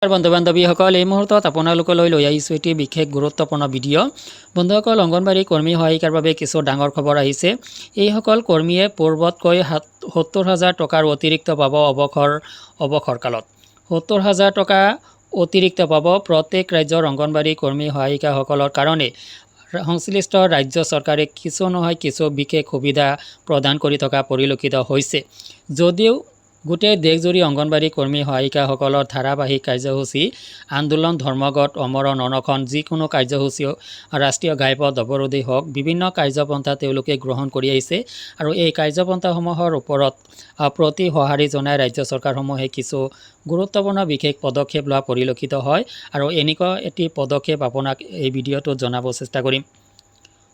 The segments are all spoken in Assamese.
বন্ধু বান্ধৱীসকল এই মুহূৰ্তত আপোনালোকলৈ লৈ আহিছোঁ এটি বিশেষ গুৰুত্বপূৰ্ণ ভিডিঅ' বন্ধুসকল অংগনবাড়ী কৰ্মী সহায়িকাৰ বাবে কিছু ডাঙৰ খবৰ আহিছে। এইসকল কৰ্মীয়ে পূৰ্বতকৈ ৭০,০০০ টকাৰ অতিৰিক্ত পাব অৱসৰ কালত ৭০,০০০ টকা অতিৰিক্ত পাব প্ৰত্যেক ৰাজ্যৰ অংগনবাড়ী কৰ্মী সহায়িকাসকলৰ কাৰণে সংশ্লিষ্ট ৰাজ্য চৰকাৰে কিছু নহয় কিছু বিশেষ সুবিধা প্ৰদান কৰি থকা পৰিলক্ষিত হৈছে। যদিও গোটেই দেশজুৰি অংগনবাড়ী কৰ্মী সহায়িকাসকলৰ ধাৰাবাহিক কাৰ্যসূচী আন্দোলন ধৰ্মঘট অমৰণ অনশন যিকোনো কাৰ্যসূচী ৰাষ্ট্ৰীয় ঘাইপথ অৱৰোধী হওক বিভিন্ন কাৰ্যপন্থা তেওঁলোকে গ্ৰহণ কৰি আহিছে আৰু এই কাৰ্যপন্থাসমূহৰ ওপৰত প্ৰতি সঁহাৰি জনাই ৰাজ্য চৰকাৰসমূহে কিছু গুৰুত্বপূৰ্ণ বিশেষ পদক্ষেপ লোৱা পৰিলক্ষিত হয় আৰু এনেকুৱা এটি পদক্ষেপ আপোনাক এই ভিডিঅ'টোত জনাব চেষ্টা কৰিম।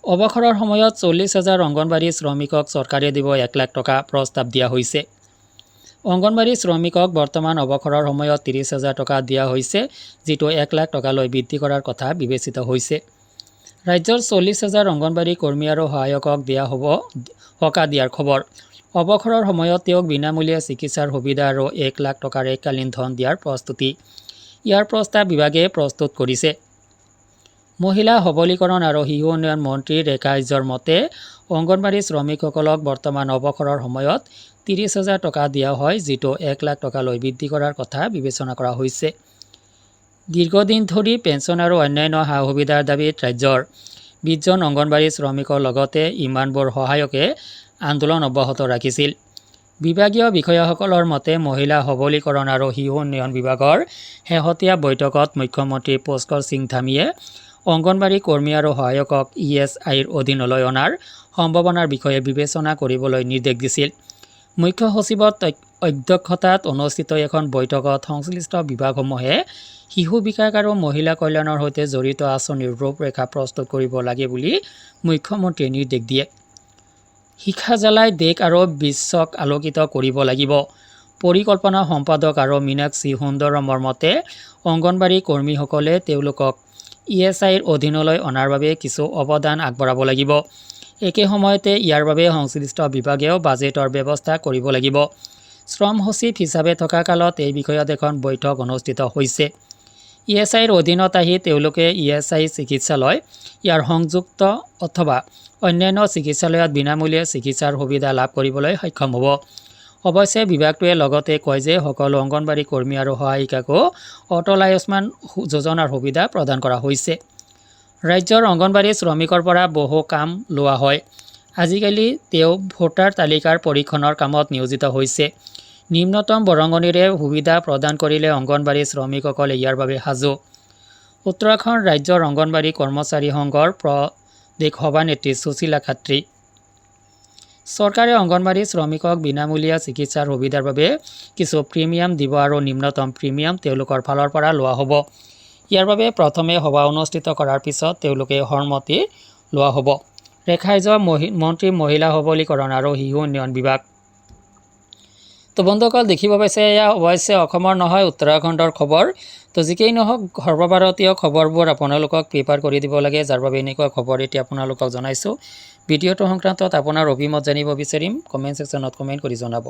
অৱসৰৰ সময়ত 40,000 অংগনবাড়ী শ্ৰমিকক চৰকাৰে দিব 1 লাখ টকা প্ৰস্তাৱ দিয়া হৈছে। অংগনবাড়ী শ্ৰমিকক বৰ্তমান অৱসৰৰ সময়ত 30,000 টকা দিয়া হৈছে, যিটো 1 লাখ টকালৈ বৃদ্ধি কৰাৰ কথা বিবেচিত হৈছে। ৰাজ্যৰ 40,000 অংগনবাড়ী কৰ্মী আৰু সহায়কক দিয়া হ'ব সকাহ দিয়াৰ খবৰ। অৱসৰৰ সময়ত তেওঁক বিনামূলীয়া চিকিৎসাৰ সুবিধা আৰু 1 লাখ টকাৰ এককালীন ধন দিয়াৰ প্ৰস্তুতি। ইয়াৰ প্ৰস্তাৱ বিভাগে প্ৰস্তুত কৰিছে। মহিলা সবলীকৰণ আৰু শিশু উন্নয়ন মন্ত্ৰী ৰেখা আইজৰ মতে অংগনবাড়ী শ্ৰমিকসকলক বৰ্তমান অৱসৰৰ সময়ত 30,000 টকা দিয়া হয়, যিটো 1 লাখ টকালৈ বৃদ্ধি কৰাৰ কথা বিবেচনা কৰা হৈছে। দীৰ্ঘদিন ধৰি পেঞ্চন আৰু অন্যান্য সা সুবিধাৰ দাবীত ৰাজ্যৰ 20 জন অংগনবাড়ী শ্ৰমিকৰ লগতে ইমানবোৰ সহায়কে আন্দোলন অব্যাহত ৰাখিছিল। বিভাগীয় বিষয়াসকলৰ মতে মহিলা সবলীকৰণ আৰু শিশু উন্নয়ন বিভাগৰ শেহতীয়া বৈঠকত মুখ্যমন্ত্ৰী পুষ্কৰ সিং ধামীয়ে অংগনবাড়ী কৰ্মী আৰু সহায়কক ESIৰ অধীনলৈ অনাৰ সম্ভাৱনাৰ বিষয়ে বিবেচনা কৰিবলৈ নিৰ্দেশ দিছিল। মুখ্য সচিবৰ অধ্যক্ষতাত অনুষ্ঠিত এখন বৈঠকত সংশ্লিষ্ট বিভাগসমূহে শিশু বিকাশ আৰু মহিলা কল্যাণৰ সৈতে জড়িত আঁচনিৰ ৰূপৰেখা প্ৰস্তুত কৰিব লাগে বুলি মুখ্যমন্ত্ৰীয়ে নিৰ্দেশ দিয়ে। শিক্ষা জ্বালাই দেশ আৰু বিশ্বক আলোকিত কৰিব লাগিব। পৰিকল্পনা সম্পাদক আৰু মীনাক্ষী সুন্দৰমৰ মতে অংগনবাড়ী কৰ্মীসকলে তেওঁলোকক ESIৰ অধীনলৈ অনাৰ বাবে কিছু অৱদান আগবঢ়াব লাগিব। একে সময়তে ইয়াৰ বাবে সংশ্লিষ্ট বিভাগেও বাজেটৰ ব্যৱস্থা কৰিব লাগিব। শ্ৰম সচিব হিচাপে থকা কালত এই বিষয়ত এখন বৈঠক অনুষ্ঠিত হৈছে। ESIৰ অধীনত আহি তেওঁলোকে ESI চিকিৎসালয় ইয়াৰ সংযুক্ত অথবা অন্যান্য চিকিৎসালয়ত বিনামূলীয়া চিকিৎসাৰ সুবিধা লাভ কৰিবলৈ সক্ষম হ'ব। অৱশ্যে বিভাগটোৱে লগতে কয় যে সকলো অংগনবাড়ী কৰ্মী আৰু সহায়িকাকো অটল আয়ুষ্মান যোজনাৰ সুবিধা প্ৰদান কৰা হৈছে। ৰাজ্যৰ অংগনবাড়ী শ্ৰমিকৰ পৰা বহু কাম লোৱা হয়। আজিকালি তেওঁ ভোটাৰ তালিকাৰ পৰীক্ষণৰ কামত নিয়োজিত হৈছে। নিম্নতম বৰঙণিৰে সুবিধা প্ৰদান কৰিলে অংগনবাড়ী শ্ৰমিকসকলে ইয়াৰ বাবে সাজু। উত্তৰাখণ্ড ৰাজ্যৰ অংগনবাড়ী কৰ্মচাৰী সংঘৰ প্ৰদেশ সভানেত্ৰী সুশীলা খাত্ৰী। চৰকাৰে অংগনবাড়ী শ্ৰমিকক বিনামূলীয়া চিকিৎসাৰ সুবিধাৰ বাবে কিছু প্ৰিমিয়াম দিব আৰু নিম্নতম প্ৰিমিয়াম তেওঁলোকৰ ফালৰ পৰা লোৱা হ'ব। ইয়াৰ বাবে প্ৰথমে সভা অনুষ্ঠিত কৰাৰ পিছত তেওঁলোকে সন্মতি লোৱা হ'ব। ৰেখা আইজৰ মন্ত্ৰী মহিলা সবলীকৰণ আৰু শিশু উন্নয়ন বিভাগ। তো বন্ধুসকল দেখিব পাইছে এয়া অৱশ্যে অসমৰ নহয় উত্তৰাখণ্ডৰ খবৰ। তো যিকেই নহওক সৰ্বভাৰতীয় খবৰবোৰ আপোনালোকক প্ৰিপেয়াৰ কৰি দিব লাগে, যাৰ বাবে এনেকুৱা খবৰ এতিয়া আপোনালোকক জনাইছোঁ। ভিডিঅ'টো সংক্ৰান্তত আপোনাৰ অভিমত জানিব বিচাৰিম, কমেণ্ট ছেকশ্যনত কমেণ্ট কৰি জনাব।